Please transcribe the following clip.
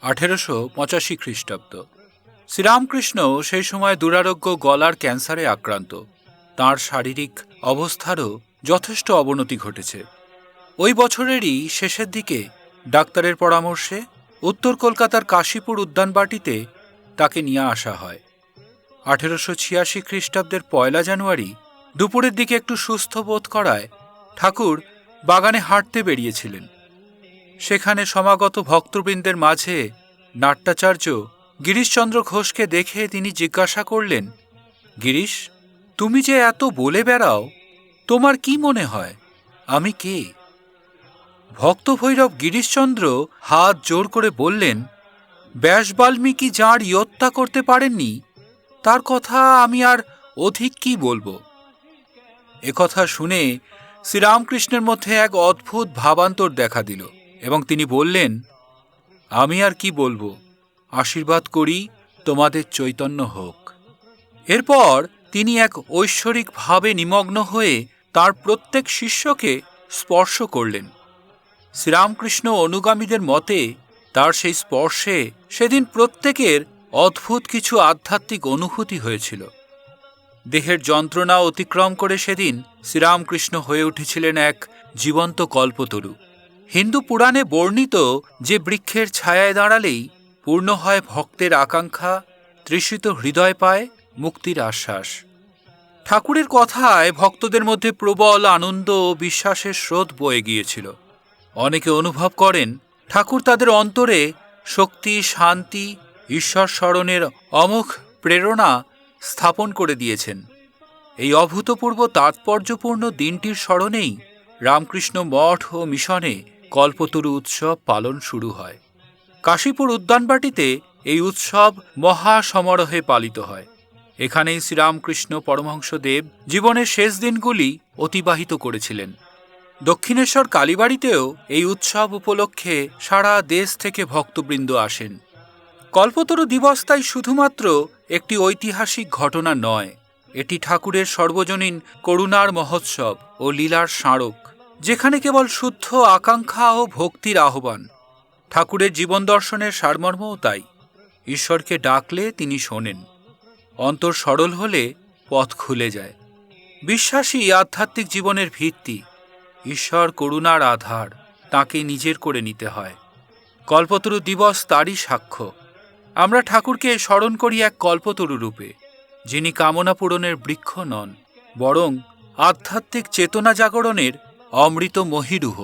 1885 খ্রিস্টাব্দ। শ্রীরামকৃষ্ণ সেই সময় দুরারোগ্য গলার ক্যান্সারে আক্রান্ত। তাঁর শারীরিক অবস্থারও যথেষ্ট অবনতি ঘটেছে। ওই বছরেরই শেষের দিকে ডাক্তারের পরামর্শে উত্তর কলকাতার কাশীপুর উদ্যানবাটিতে তাকে নিয়ে আসা হয়। 1886 খ্রিস্টাব্দের 1 জানুয়ারি দুপুরের দিকে একটু সুস্থ বোধ করায় ঠাকুর বাগানে হাঁটতে বেরিয়েছিলেন। সেখানে সমাগত ভক্তবৃন্দের মাঝে নাট্যাচার্য গিরিশচন্দ্র ঘোষকে দেখে তিনি জিজ্ঞাসা করলেন, গিরিশ, তুমি যে এত বলে বেড়াও, তোমার কি মনে হয় আমি কে? ভক্তভৈরব গিরিশচন্দ্র হাত জোর করে বললেন, ব্যাস বাল্মীকি যাঁর ইয়ত্তা করতে পারেননি তার কথা আমি আর অধিক কি বলবো। একথা শুনে শ্রীরামকৃষ্ণের মধ্যে এক অদ্ভুত ভাবান্তর দেখা দিল এবং তিনি বললেন, আমি আর কি বলবো, আশীর্বাদ করি তোমাদের চৈতন্য হোক। এরপর তিনি এক ঐশ্বরিক ভাবে নিমগ্ন হয়ে তার প্রত্যেক শিষ্যকে স্পর্শ করলেন। শ্রীরামকৃষ্ণ অনুগামীদের মতে তার সেই স্পর্শে সেদিন প্রত্যেকের অদ্ভুত কিছু আধ্যাত্মিক অনুভূতি হয়েছিল। দেহের যন্ত্রণা অতিক্রম করে সেদিন শ্রীরামকৃষ্ণ হয়ে উঠেছিলেন এক জীবন্ত কল্পতরু। হিন্দু পুরাণে বর্ণিত যে বৃক্ষের ছায়ায় দাঁড়ালেই পূর্ণ হয় ভক্তের আকাঙ্ক্ষা, তৃষিত হৃদয় পায় মুক্তির আশ্বাস। ঠাকুরের কথায় ভক্তদের মধ্যে প্রবল আনন্দ ও বিশ্বাসের স্রোত বয়ে গিয়েছিল। অনেকে অনুভব করেন ঠাকুর তাদের অন্তরে শক্তি, শান্তি, ঈশ্বর স্মরণের অমোঘ প্রেরণা স্থাপন করে দিয়েছেন। এই অভূতপূর্ব তাৎপর্যপূর্ণ দিনটির স্মরণেই রামকৃষ্ণ মঠ ও মিশনে কল্পতরু উৎসব পালন শুরু হয়। কাশীপুর উদ্যানবাটিতে এই উৎসব মহা সমারোহে পালিত হয়। এখানেই শ্রীরামকৃষ্ণ পরমহংসদেব জীবনের শেষ দিনগুলি অতিবাহিত করেছিলেন। দক্ষিণেশ্বর কালীবাড়িতেও এই উৎসব উপলক্ষে সারা দেশ থেকে ভক্তবৃন্দ আসেন। কল্পতরু দিবস তাই শুধুমাত্র একটি ঐতিহাসিক ঘটনা নয়, এটি ঠাকুরের সর্বজনীন করুণার মহোৎসব ও লীলার স্মারক, যেখানে কেবল শুদ্ধ আকাঙ্ক্ষা ও ভক্তির আহ্বান। ঠাকুরের জীবন দর্শনের সারমর্মও তাই। ঈশ্বরকে ডাকলে তিনি শোনেন, অন্তর সরল হলে পথ খুলে যায়। বিশ্বাসী আধ্যাত্মিক জীবনের ভিত্তি। ঈশ্বর করুণার আধার, তাকে নিজের করে নিতে হয়। কল্পতরু দিবস তারই সাক্ষ্য। আমরা ঠাকুরকে স্মরণ করি এক কল্পতরু রূপে, যিনি কামনা পূরণের বৃক্ষ নন, বরং আধ্যাত্মিক চেতনা জাগরণের অমৃত মহীরুহ।